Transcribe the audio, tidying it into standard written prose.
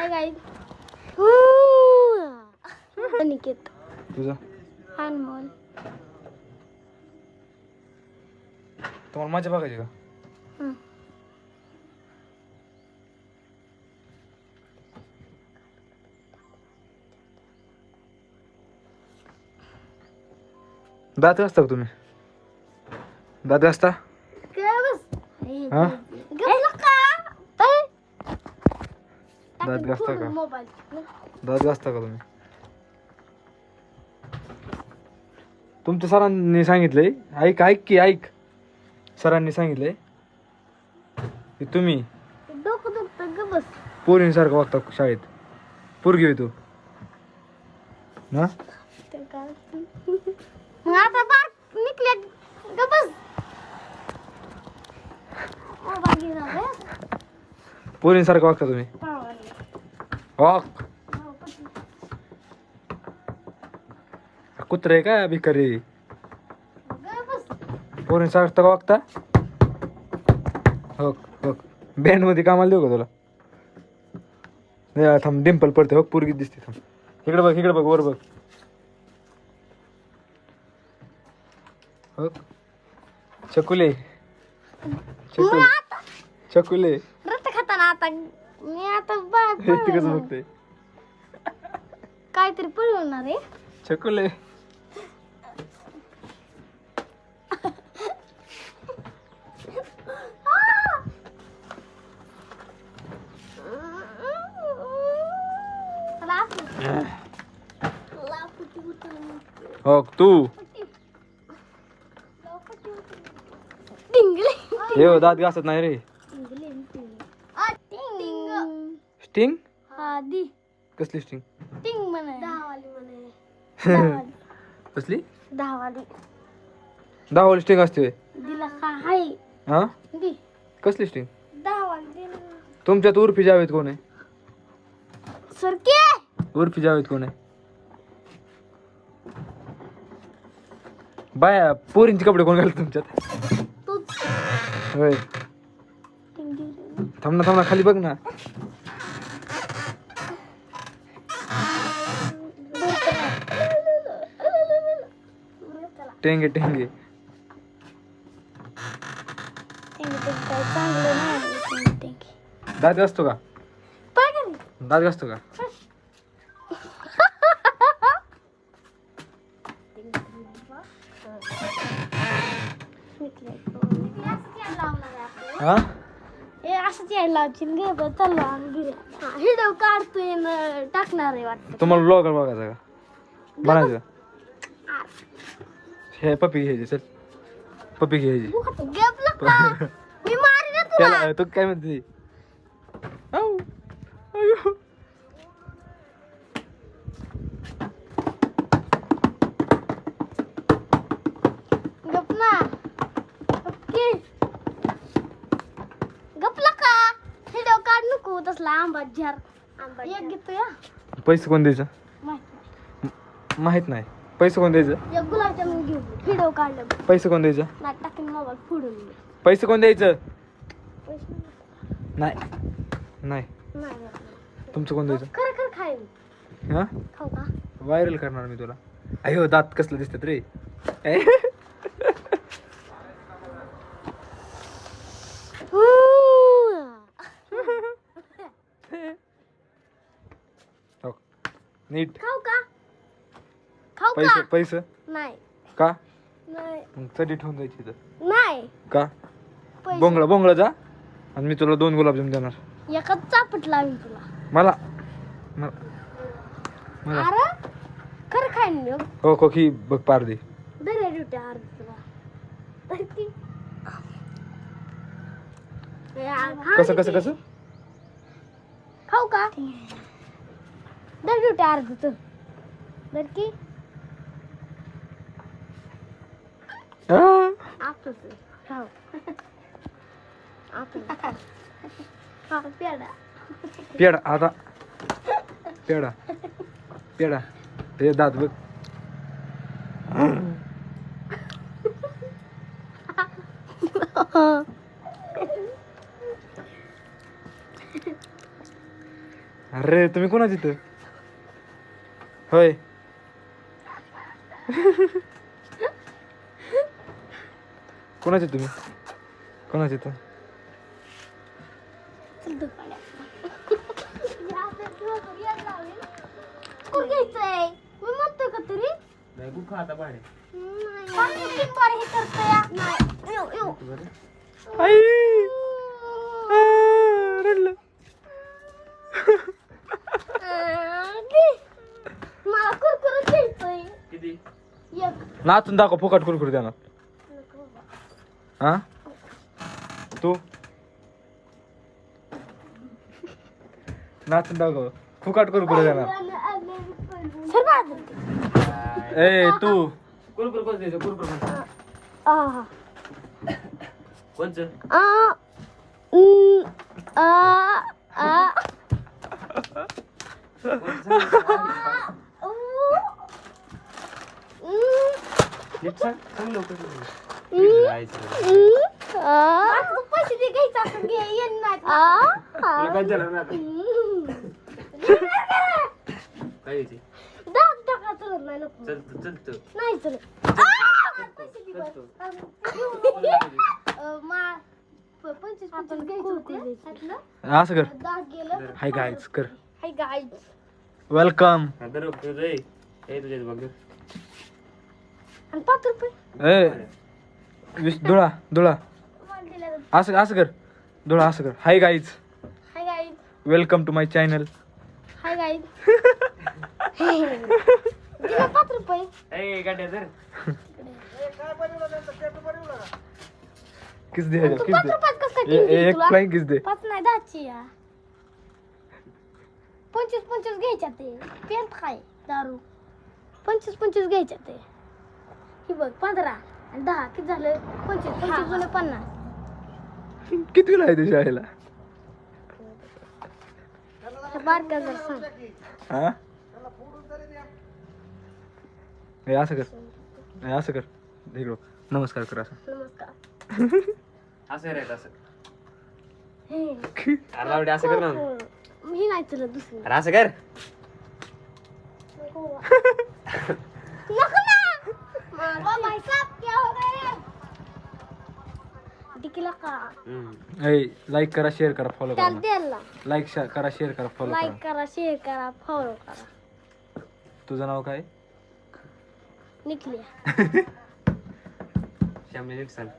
Hi guys. Aniket. तुझा अनमोल. तुम्हाला मजा बघायची का? दात घासता का तुम्ही? दात घासता? हा? दात घासता का? दात घासता का तुम्ही? तुमच्या सरांनी सांगितलंय, ऐक ऐक की ऐक. सरांनी सांगितलंय की तुम्ही डोकं दुखतं ग बस. पोरींसारखं वागता शाळेत. पोरगी होय तू ना? मग आता बार निघले ग बस. पोरींसारखं वागता तुम्ही. वाक कुत्रे का भिकारी? पोरींसारखं वागता. हो हो बँड मध्ये कामाला देऊ का तुला? थांब डिंपल पडते हो, पोरगी दिसते. थांब इकडे बघ वर बघ. हो चकुले चकुले चकुले रक्त खाताना आता मी आता ते कसं बघते? काहीतरी पळवणार आहे. चकुले हो तू हे हो, दात घासत नाही रे. स्टिंग कसली स्टिंग? कसली 10 वाली 10 वाली स्टिंग असते? दिला का हाय हा दी कसली स्टिंग? 10 वाली तुमच्यात उर्फी जावेद कोण आहे? सरके उर्फी जावेद कोण आहे? बाया पोरींचे कपडे कोण घालत तुमच्यात? तूच. होय. थांब ना खाली बघ ना. टेंगे टेंगे चांगलं नाही. दात घासतो का? दात घासतो का? हा हे असंच यायला लावशील गे बरं चाललो आम्ही घरी. व्हिडिओ काढतोय न टाकणार आहे वाटतं. तुम्हाला ब्लॉगर बघायचा का? बनायचं का? हे पप्पी घ्यायची. चल पप्पी घ्यायची. गप का? मी मारीन तुला. त्याला तू काय म्हणते? आऊ. अयो. गप ना. ओके. गपला का? व्हिडिओ काढ नको तसला आंबा झार. एक घेतो या. पैसे कोण द्यायचं? माहिती माहित नाही. पैसे कोण द्यायचं? एक गुलाबजामुन घेऊ. व्हिडिओ काढलं. पैसे कोण द्यायचं? नाही टाकीन मोबाईल फोडून दे. पैसे कोण द्यायचं? पैसे नाही नाही नाही. तुमचं कोण द्यायचं? खरं खाईन. हा खाऊ का? व्हायरल करणार मी तुला. अयो दात कसलं दिसतात रे. हो. नीट खाऊ का? खाऊ पैसे का? पैसे नाही का? नाही मग चढी ठेवून जायची तर नाही. का? पैसे. बोंगळा जा आणि मी तुला 2 गुलाबजाम देणार. एकाच चापट लावीन तुला. मला मला अरे खरं खाईन मी. हो खोकी बघ पार दे. दर्या ड्युटी आर तुला. तर ती कसं कसं कसं खाऊ का? दर ड्युटी आर तू दर की आपलं खाऊ. आपण खाऊ पेडा. पेडा आता पेडा पेडा ते दात बघ. अरे तुम्ही कोणाच इथं होय कोणाचे तुम्ही कोणाचे इथं चल दुपारी कुठं घ्यायचंय मी म्हणतोय का तरी खाता पाणी हे करतोय नाही येऊ येऊ आई रडलं मला कुरकुरत घ्यायचंय किती एक नाचून दाखव फुकट कुरकुर देणार हा तू नाचून दाखव फुकट कुरकुर देणार सर बाजू ए तू कुरकुर कोणतं द्यायचं कुरकुर कोणतं आहा कोणचं आ आ नीट सांग सांग लवकर पैसे दे घ्यायचा असं घे येण नाही तुला काय झालं ना आता? काय घ्यायची दाग टाका चलत नाही नको चल नाही चलत पैसे दे चल बस. 25 घ्यायचं होतं असं कर दाग गेलं हाय गाईज कर हाय गाईज वेलकम आता रोख तुझं ए तुझ्या बघ आणि 5 रुपये ए धुळा धुळा असं असं कर धुळा असं कर hi guys hi guys welcome to my channel hi guys दिला 5 रुपये ए गाड्या धर किस दे तू किस 5 दे रुपयात कसं काय टीव्ही दिली एक तुला? फ्लाइंग किस दे 5 नाही 10ची या 25 घ्यायच्या ते पेन काय दारू 25 घ्यायच्या ते ही बघ 15 आणि 10 किती झालं 25 जुने 50 कितीला आहे ते शाळेला बारका जर सांग हा हे असं कर हे असं कर इकडं नमस्कार कर असं नमस्कार असं रे असं हे अरे लावडे असं कर ना ही नाही तुला दुसरी अरे असं कर नको ना बाबा साप क्या हो गए दिखला का ए लाईक करा शेअर करा फॉलो त्याला करा द्यायला लाईक करा शेअर करा फॉलो लाईक करा करा शेअर करा फॉलो करा तुझं नाव काय निकलिया श्यामने नीट सांग